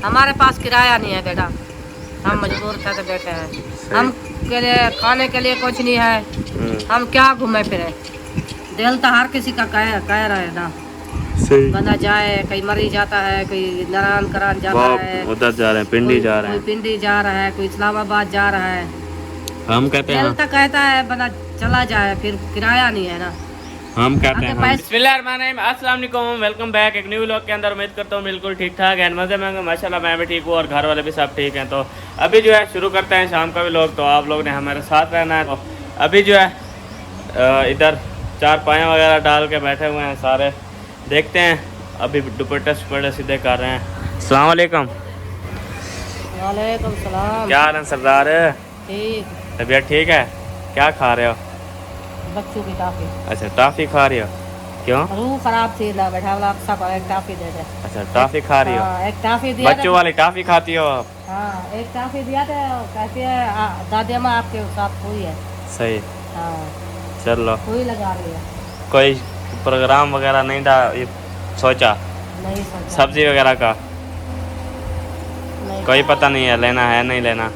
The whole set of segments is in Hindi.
हमारे पास किराया नहीं है बेटा, हम मजबूर थे तो बैठे हैं। हम के लिए खाने के लिए कुछ नहीं है, हम क्या घूमे फिरे। दिल तो हर किसी का कह रहा है ना, सही। बंदा जाए, कहीं मरी जाता है, कोई नारायण करान जाता है, उधर जा रहे हैं, पिंडी जा रहे कोई हैं, पिंडी जा रहा है, कोई इस्लामाबाद जा रहा है। हम कहते हैं दिल तो कहता है बंदा चला जाए, फिर किराया नहीं है ना। हम कहते हैं बिस्मिल्लाहिर्रहमानिर्रहीम, अस्सलाम वालेकुम, वेलकम बैक एक न्यू व्लॉग के अंदर। उम्मीद करता हूँ बिल्कुल ठीक ठाक है, मज़े में होंगे। माशाल्लाह मैं भी ठीक हूँ और घर वाले भी सब ठीक हैं। तो अभी जो है शुरू करते हैं शाम का व्लॉग। तो आप लोग ने हमारे साथ रहना है। तो अभी जो है इधर चारपाइयाँ वगैरह डाल के बैठे हुए हैं सारे, देखते हैं। अभी दुपट्टे सुपट्टे सीधे कर रहे हैं। अस्सलाम वालेकुम। वालेकुम सलाम। क्या हाल है सरदार? ठीक। तबीयत ठीक है? क्या खा रहे हो? बच्चों की टाफी। अच्छा टॉफ़ी खा रही हो, क्यों? रूह खराब थी ना बैठा वाला, आपसा को एक टाफी दे दे। अच्छा टॉफ़ी खा रही हो? हाँ, एक टाफी दिया। बच्चों वाली टॉफ़ी खाती हो आप? हाँ, एक टाफी दिया था, कहती है दादी अम्मा आपके साथ हुई है। सही। हाँ, चलो हुई लगा रही है। कोई प्रोग्राम वगैरह नहीं था ये सोचा? नहीं सोचा। सब्जी वगैरह का नहीं, कोई पता नहीं है, लेना है नहीं लेना?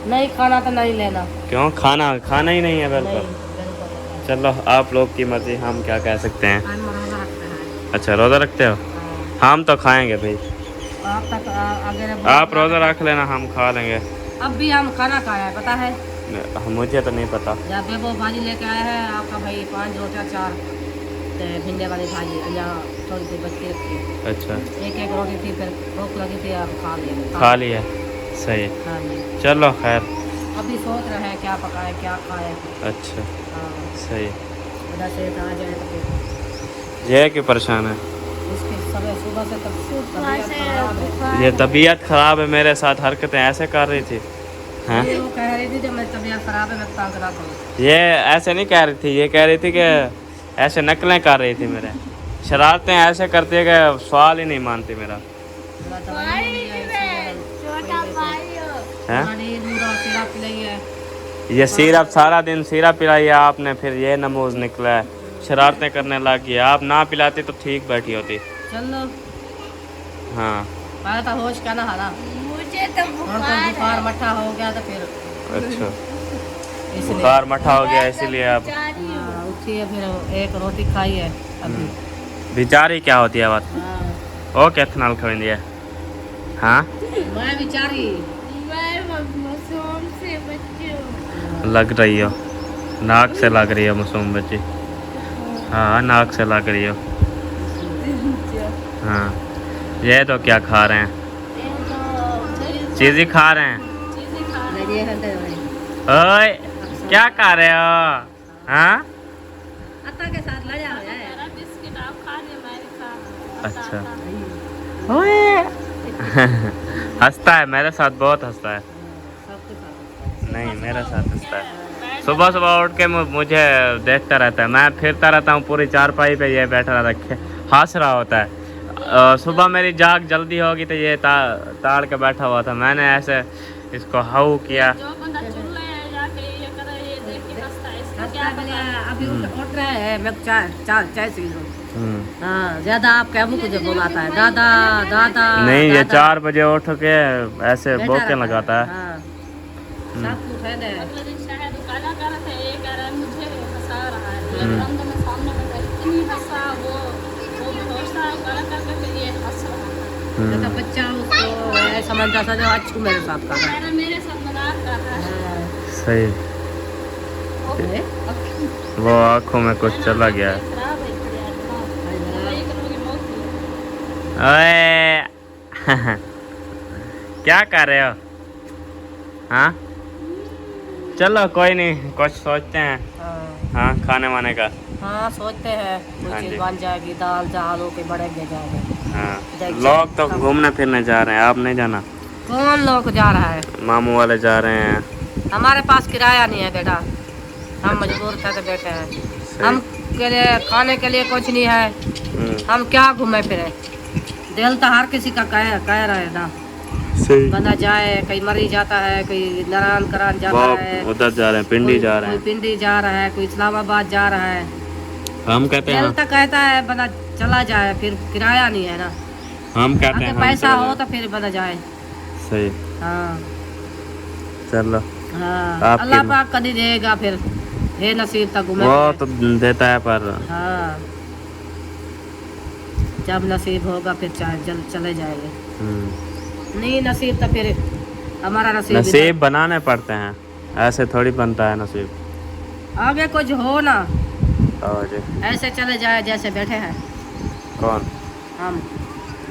नहीं खाना तो नहीं लेना। क्यों? खाना खाना ही नहीं है नहीं, बिल्कुल। बिल्कुल। चलो आप लोग की मर्जी, हम क्या कह सकते हैं। हम रोजा रखते हैं। अच्छा रोज़ा रखते हो? हाँ, हम तो खाएंगे भाई। आप तक अगर आप रोज़ा रख लेना, हम खा लेंगे। अब भी हम खाना खाया है, पता है? मुझे तो नहीं पता। जब बेबो भाजी लेके आया है आपका भाई, 5 रोटियाँ 4 भिंडे वाली भाजी, यहाँ थोड़ी सी बच्ची रखी है। अच्छा एक रोटी थी, फिर भूख लगी थी, अब खा लिया। सही। हाँ जी। चलो खैर। अभी सोच रहे हैं क्या पकाए क्या खाए। अच्छा हाँ, सही। उधर से आ जाए तो फिर ये क्यों परेशान है? इसकी सुबह से तबीयत खराब है। ये तबीयत खराब है, मेरे साथ हरकतें ऐसे कर रही थी। हाँ ये वो कह रही थी जब मेरी तबीयत खराब है मैं तंग ना करूँ। ये ऐसे नहीं कह रही थी, ये कह रही थी कि ऐसे नकलें कर रही थी मेरे। शरारतें ऐसे करती है कि सवाल ही नहीं मानती मेरा। ये सिरप सारा दिन सिरप पिलाई है आपने, फिर ये नमूज निकला है, शरारतें करने लगी है। आप ना पिलाती तो ठीक बैठी होती। चलो हाँ पहले तो होश क्या ना हारा, मुझे तो बुखार मट्ठा हो गया तो फिर अच्छा इसलिए बुखार मठा हो गया इसीलिए अब उठी है, फिर एक रोटी खाई है अभी। बेचारी क्या होती है बात? हाँ, ओ कैथ नाल खवेंदी है? हाँ मैं बेचारी मासूम से बच्चों लग रही हो, नाक से लग रही हो मासूम बच्ची। हाँ नाक से लग रही हो। हाँ ये तो क्या खा रहे हैं? चीज़ ही खा रहे हैं। लगी है घंटे में। ओए क्या खा रहे हो? हाँ अत्ता के साथ ला जाओ यार। बिस्किट आप खा रहे मेरे साथ। अच्छा ओए हंसता है मेरे साथ, बहुत हंसता है। सबके साथ। नहीं मेरे साथ हंसता है। सुबह सुबह उठ के मुझे देखता रहता है, मैं फिरता रहता हूँ पूरी चारपाई पे, ये बैठा रहता है हंस रहा होता है। सुबह मेरी जाग जल्दी होगी तो ये ताड़ के बैठा हुआ था, मैंने ऐसे इसको हाउ किया। जो बंदा चुल्ले है जाके ये करे, ये देख के हंसता है, इसको क्या पता? अभी उठ रहा है, मैं चाय पी लूँ। हाँ ज्यादा आप क्या मुझे बुलाता है दादा दादा। नहीं ये दादा। 4 बजे उठ के ऐसे बैठा बोके रहता लगाता है। हाँ, सब कुछ है ना। अगले दिन शायद काला कर थे, ये कह रहा है मुझे हंसा रहा है। ये बंदा में सामने में इतनी हंसा, वो सोचता है काला करके फिर ये हंस रहा है। जैसा बच्चा उसको ऐसा समझता था जो अच्छू मेरे साथ का है। मेरे साथ मजाक कर रहा है। सही। हाँ। वो आँखों में कुछ चला गया है। खराब है फिर यार। ये करोगे मौत की। ओए क्या कर रहे हो? हाँ चलो कोई नहीं, कुछ सोचते हैं। हाँ खाने वाने का। हाँ सोचते हैं कोई हाँ चीज़ जी। बन जाएगी, दाल चावल हो के बढ़ेंगे जाएंगे। हाँ लोग तो घूमने फिरने जा रहे हैं, आप नहीं जाना? कौन लोग जा रहा है? मामू वाले जा रहे हैं। हमारे पास किराया नहीं है बेटा, हम मजबूर थे तो बैठे हैं। हम के लिए खाने के लिए कुछ नहीं है, हम क्या घूमे फिरे। दिल तो हर किसी का कह रहा है ना, सही। बंदा जाए, कहीं मरी जाता है, कोई नारायण करान जाता है, उधर जा रहे हैं, पिंडी जा रहे कोई हैं, पिंडी जा रहा है, कोई इस्लामाबाद जा रहा है। हम कहते दिल हैं तो कहता है बंदा चला जाए, फिर किराया नहीं है ना। हम कहते आगे हैं हम पैसा चले हो जाएं। तो फिर बना जाए। सही, हाँ चलो हाँ, आपकी अल्लाह पाक कभी देगा फिर, है नसीब तक घूमे वो फिरे। तो देता है पर हाँ जब नसीब होगा फिर चाहे जल्द चले जाएंगे, नहीं नसीब तो फिर हमारा नसीब नसीब बनाने पड़ते हैं, ऐसे थोड़ी बनता है नसीब। इधर। आगे कुछ हो ना, और जी ऐसे चले जाए जैसे बैठे हैं कौन हम।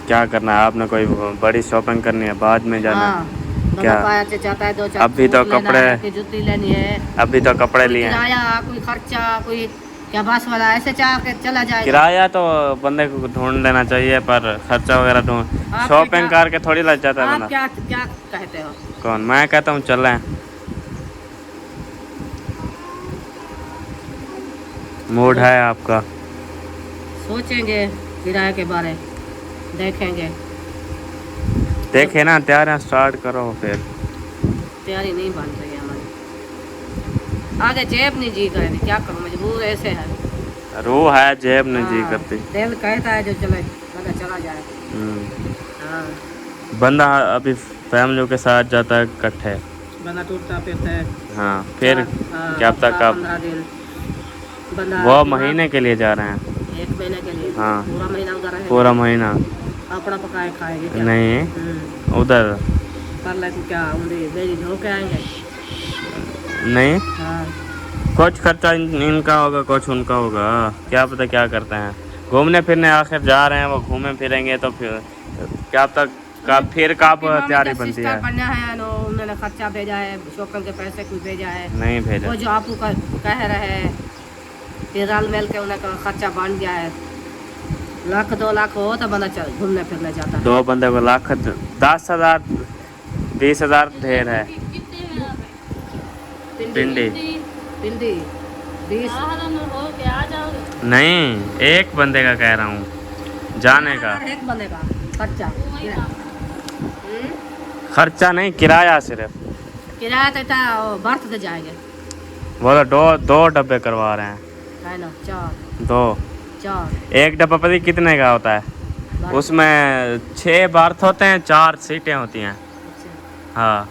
क्या करना है आपने, कोई बड़ी शॉपिंग करनी है बाद में जाना हाँ है? क्या क्या पाया चाहता है, दो चार अभी तो सूट लेना कपड़े, है, कोई जूती लेनी है, अभी तो कपड़े कोई लिए हैं। किराया, कोई खर्चा, कोई क्या बस वाला, ऐसे चाह के चला जाएगा। किराया तो बंदे को ढूंढ लेना चाहिए, पर खर्चा वगैरह ढूंढ, आप शॉपिंग क्या- करके थोड़ी लग जाता है आप बंदा। क्या क्या कहते हो? कौन, मैं कहता हूँ चलें, मूड है आपका? सोचेंगे किराए के बारे, देखेंगे। देखे ना, तैयारियां स्टार्ट करो फिर। तैयारी नहीं बन रही है हमारी, आगे जेब नहीं जी करे, क्या करूँ, मजबूर ऐसे है। रूह है, जेब नहीं जी हाँ, करती। दिल कहता है जो चले बंदा चला जाए। हाँ बंदा अभी फैमिलियों के साथ जाता है इकट्ठे, बंदा टूटता फिरता है। हाँ फिर हाँ, क्या तक आप 15 दिन बंदा वो महीने के लिए जा रहे हैं? 1 महीने के लिए। हाँ। पूरा महीना उधर रहेगा, पूरा महीना अपना पकाए खाएंगे क्या? नहीं, उधर कर ले क्या मेरी धोखे आएंगे। नहीं, हाँ कुछ खर्चा इनका होगा, कुछ उनका होगा, क्या पता क्या करते हैं। घूमने फिरने आखिर जा रहे हैं, वो घूमे फिरेंगे तो फिर क्या तक का फिर कब तैयारी बनती है। बनना है नो, उन्होंने खर्चा भेजा है, शॉपिंग के पैसे कुछ भेजा है, नहीं भेजा, वो जो आपको कह रहे हैं, फिर रल मिल के उन्हें खर्चा बन गया है। 1,00,000 2 लाख हो तो बंदा चल घूमने फिरने जाता है। 2 बंदे को लाख, 10,000 20,000 ढेर है। कितने में यहाँ पे? पिंडी पिंडी 20 हो के आ जाओगे। नहीं, एक बंदे का कह रहा हूँ, जाने का एक बंदे का खर्चा। वही काम। खर्चा नहीं, किराया सिर्फ। किराया तो इतना बर्थ से जाएंगे, वो तो 2 डब्बे करवा रहे हैं, है ना? 4 एक डब्बा पता कितने का होता है? बर्थ। उसमें 6 बर्थ होते हैं, 4 सीटें होती हैं। अच्छा। हाँ,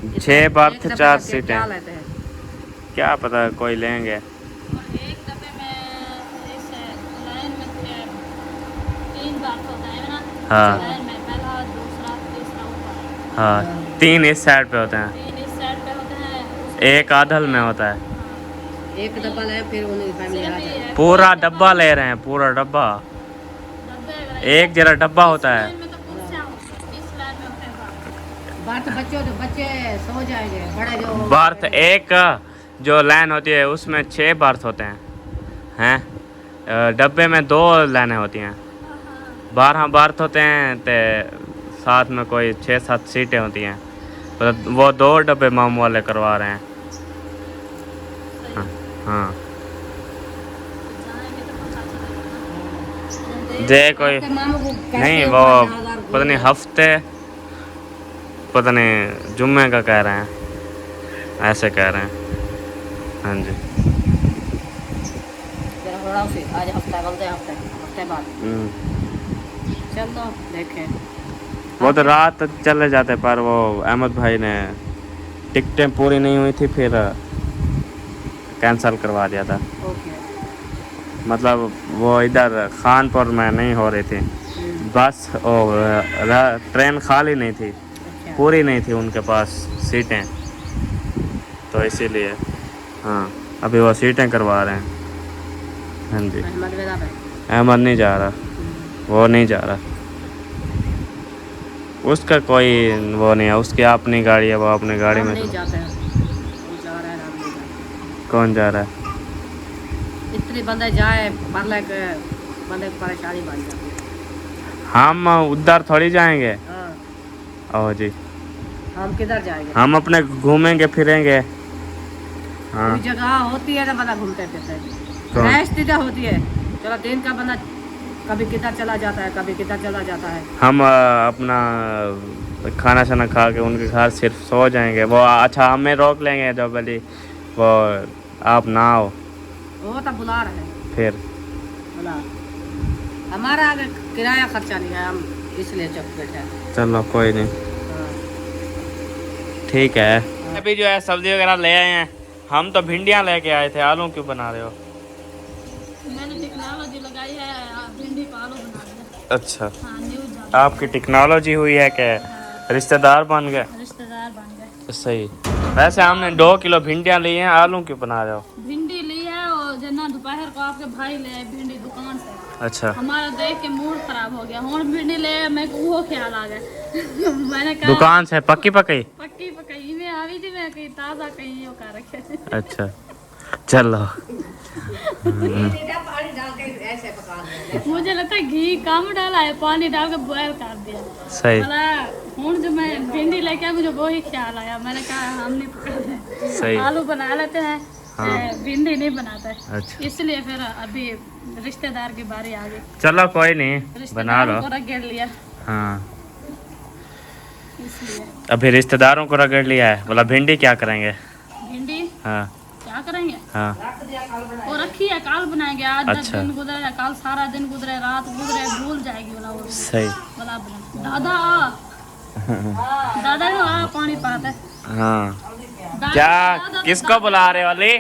एक 6 बर्थ डब्बे 4 का सीटें, क्या लेते हैं? क्या पता कोई लेंगे। एक डब्बे में इस लाइन में 3 बार होता है ना। हाँ लाइन में पहला, दूसरा, तीसरा ऊपर। हाँ, 3 इस साइड पे होते हैं, 3 इस साइड पे होते हैं। एक आधल में होता है। एक डब्बा ले, फिर उन्हें फैमिली आ जाए। पूरा डब्बा ले रहे हैं, पूरा डब्बा, डब्बे एक जरा डब्बा होता है। लाइन में तो कुर्सियाँ होती हैं, इस लाइन में होते हैं बार। बर्थ बच्चे सो जाएंगे, बड़े जो बर्थ एक जो लाइन होती है उसमें 6 बर्थ होते हैं, डब्बे में 2 लाइनें होती हैं, 12 बर्थ होते हैं, तो साथ में कोई 6-7 सीटें होती हैं, पर वो 2 डब्बे मामू वाले करवा रहे हैं। हाँ, हाँ। जाएंगे तो पता चलेगा। जे कोई आपके मामू को कैसे नहीं, ऊपर वो 10,000 पता नहीं हफ्ते, पता नहीं जुम्मे का कह रहे हैं, ऐसे कह रहे हैं। हाँ जी। तेरा हो रहा उसे आज हफ्ते बाद चलो देखें। वो तो रात चले जाते, पर वो अहमद भाई ने टिकटें पूरी नहीं हुई थी, फिर कैंसिल करवा दिया था। ओके। मतलब वो इधर खानपुर में नहीं हो रही थी, बस ट्रेन खाली नहीं थी, अच्छा। पूरी नहीं थी उनके पास सीटें, तो इसीलिए हाँ अभी वो सीटें करवा रहे हैं। हाँ जी, अहमद वेदा पे। अहमद नहीं जा रहा, वो नहीं जा रहा, उसका कोई वो नहीं है, उसकी अपनी गाड़ी है, वो अपनी गाड़ी हम में। नहीं जाते हैं, वो जा रहा है, हम नहीं जाते। कौन जा रहा है? इतने बंदे जाए पढ़ के बंदे की परेशानी बन जाती है। हम उधर थोड़ी जाएंगे। हाँ ओ जी, हम किधर जाएंगे? हम अपने घूमेंगे फिरेंगे। हाँ, कोई जगह होती है ना बंदा घूमते फिरते, कौन? स्थिति होती है। चलो दिन का बंदा कभी किधर चला जाता है, कभी किधर चला जाता है। हम अपना खाना शाना खा के उनके घर सिर्फ सो जाएंगे। वो अच्छा हमें रोक लेंगे जब बोली वो आप ना आओ, वो तो बुला रहे हैं, फिर बुला। हमारा आगे किराया खर्चा नहीं है, हम इसलिए चुप बैठा है। चलो कोई नहीं, हाँ। ठीक है। अभी जो है सब्जी वगैरह ले आए हैं। हम तो भिंडियाँ लेके आए थे, आलू क्यों बना रहे हो? मैंने टेक्नोलॉजी लगाई है, भिंडी का आलू बना दिया। अच्छा, हाँ, न्यूज़ आपकी टेक्नोलॉजी हुई है कि रिश्तेदार बन गए? रिश्तेदार बन गए। सही। वैसे हमने 2 किलो भिंडियाँ ली हैं, आलू क्यों बना रहे हो? भिंडी ली है और जना दोपहर को आपके भाई ले आए भिंडी दुकान से। अच्छा, हमारा देख के मूड खराब हो गया। और भिंडी ले आए, मेरे को वो ख्याल आ गया। मैंने कहा दुकान से पक्की पकई? पक्की पकाई में आवी थी, मैं कहीं ताजा कहीं वो कर रखे। अच्छा चलो। पानी डाल के ऐसे पका दे। मुझे लगता है घी कम डाला है, पानी डाल के बॉयल कर दिया। सही हूँ जो मैं भिंडी लेके आया, मुझे वही ख्याल आया। मैंने कहा हम नहीं पकाते, सही। आलू बना लेते हैं। हाँ। भिंडी नहीं बनाते। अच्छा इसलिए फिर अभी रिश्तेदार की बारी आ गई। चलो कोई नहीं, बना रिश्तेदारों लो। को रगड़ लिया हाँ, इसलिए। अभी रिश्तेदारों को रगड़ लिया है, बोला भिंडी क्या करेंगे? भिंडी हाँ क्या करेंगे? हाँ, वो रखी है, काल बनाएंगे। आज अच्छा। दिन गुजरे, काल सारा दिन गुजरे, रात गुजरे, भूल जाएगी बोला वो। सही। बोला बना दादा आ, दादा को आ पानी पाते। हाँ, दादा- क्या दादा- किसको बुला रहे हो अली?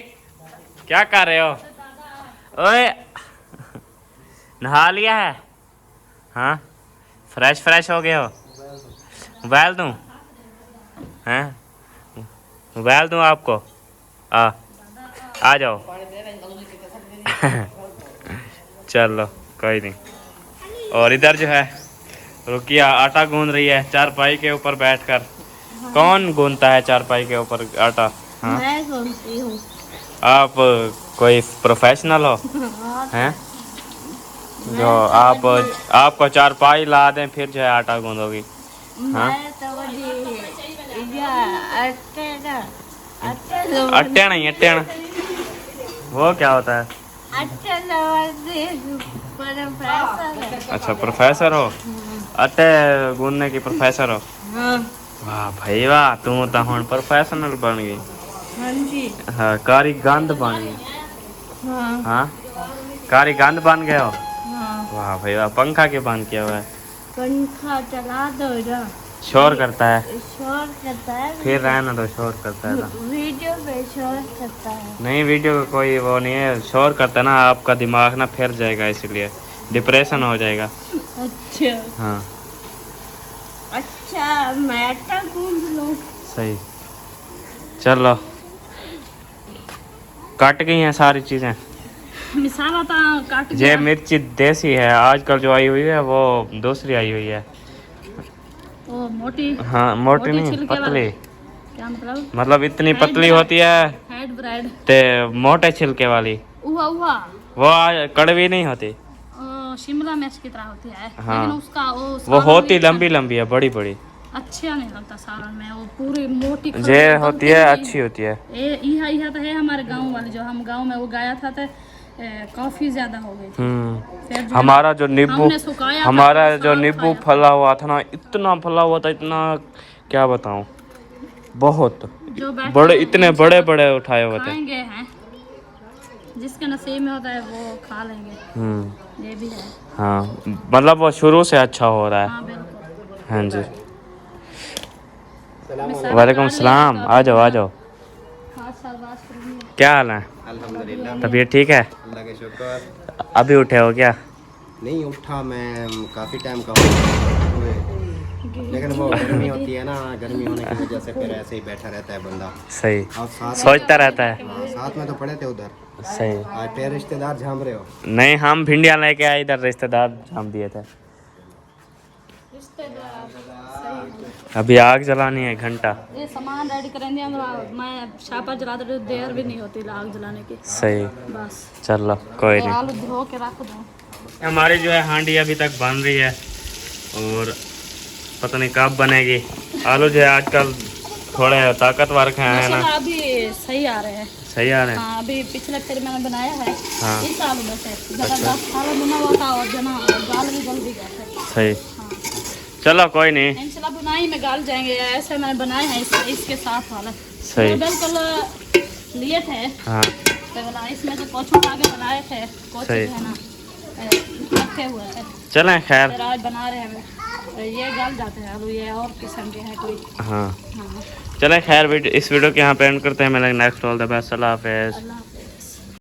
क्या कर रहे हो? ओए नहा लिया है? हाँ, फ्रेश हो गए हो? मोबाइल दूँ? हैं, मोबाइल दूँ आपको? आ जाओ। चलो कोई नहीं। और इधर जो है रुकिया आटा गूंद रही है चारपाई के ऊपर बैठकर। कौन गूंदता है चारपाई के ऊपर आटा? हाँ, मैं सुनती हूँ। आप कोई प्रोफेशनल हो हैं जो आपको चारपाई ला दें फिर जो है आटा गूंदोगी? हाँ, अट्टे नहीं, अट्टे नहीं। वो क्या होता है? अच्छा, प्रोफेसर हो? अट्टे गूंदने की प्रोफेसर हो? वाह भाई वाह, तू तो हुण प्रोफेशनल बन गई। हाँ, कारी गंद बन गई। हाँ, कारी गंद बन गए हो। वाह भाई वाह, पंखा क्यों बंद किया हुआ है? पंखा चला दो ना। शोर करता है। शोर करता है। फिर रहना तो, शोर करता है ना। वीडियो पे शोर करता है। नहीं, वीडियो का कोई वो नहीं है, शोर करता है ना आपका दिमाग ना फिर जाएगा, इसलिए डिप्रेशन हो जाएगा। अच्छा हाँ अच्छा, मैं तो गूंद लूं। सही। चलो, कट गई हैं सारी चीज़ें। मिसाला था काट ये गया। मिर्ची देसी है, आजकल जो आई हुई है वो दूसरी आई हुई है। वो मोटी। हाँ, मोटी नहीं, छिलके वाली। पतली। क्या मतलब? मतलब इतनी हेड पतली ब्रेड। होती है हेड ब्रेड। ते मोटे छिलके वाली। उहा वो कड़वी नहीं होती। शिमला मिर्च की तरह होती है। हाँ। लेकिन उसका वो सालन होती भी लंबी लंबी है, बड़ी बड़ी। अच्छा नहीं लगता सालन में, वो पूरी मोटी ये होती है, अच्छी होती है। यह तो है हमारे गांव वाली, जो हम गांव में वो गाया था तो काफी ज्यादा हो गई थी। फिर जो हमारा जो नींबू हमने सुखाया था, हमारा जो साग नींबू खाया। फला हुआ था ना, इतना फला हुआ था, इतना क्या बताऊं, बहुत जो बैठा बड़े, है, इतने बड़े बड़े उठाए हुए थे। खाएंगे हैं, जिसके नसीब में होता है वो खा लेंगे। ये भी है। हाँ, मतलब वो शुरू से अच्छा हो रहा है। हाँ बिल्कुल। हाँ जी। मिसाल वालेकुम काट सलाम, लिया आ जाओ आ जाओ। हाँ, शाबाश करिए। क्या हाल है? अल्हम्दुलिल्लाह, तबीयत ठीक है? अल्लाह के शुक्र। अभी उठे हो क्या? नहीं उठा, मैं काफ़ी टाइम का हुए, लेकिन वो गर्मी होती है ना, गर्मी होने की वजह से फिर ऐसे ही बैठा रहता है बंदा। सही, आप साथ सोचता रहता है। हाँ, साथ में तो पड़े थे उधर। सही। आज फिर रिश्तेदार झाम रहे हो। नहीं, हम भिंडियाँ लेके आए, इधर रिश्तेदार जाम दिए थे। रिश्तेदार सही। अभी आग जलानी है, घंटा। ये सामान रेडी करेंगे हम। मैं छापा जला दे, देर भी नहीं होती आग जलाने की। सही। बस चलो कोई और नहीं। आलू धो के रख दो। हमारी जो है हांडी अभी तक बन रही है और पता नहीं कब बनेगी। आलू जो है आजकल थोड़े ताकतवर हैं ना। माशाल्लाह अभी सही आ रहे हैं। सही आ रहे हैं। हाँ, अभी पिछले फिर मैंने बनाया है। हाँ। इस आलू में से ज़्यादा 10 साल बना हुआ था और जना गाल भी जल्दी गए थे। सही। हाँ, चलो कोई नहीं। इंशाल्लाह बुनाई में गाल जाएंगे। ऐसे मैंने बनाए हैं इसके साथ वाला। सही। ये बिल्कुल लिए थे हाँ तो बोला इसमें से कुछ उठा के बनाए थे, कुछ सही। है ना रखे हुए हैं। चलें खैर। फिर आज बना रहे हैं। ये गल जाते हैं आलू, ये और किस्म के हैं कोई। हाँ हाँ चलें खैर इस वीडियो के यहाँ पे एंड करते हैं। मैंने नेक्स्ट ऑल द बेस्ट, अल्लाह हाफिज़। अल्लाह हाफ़िज़।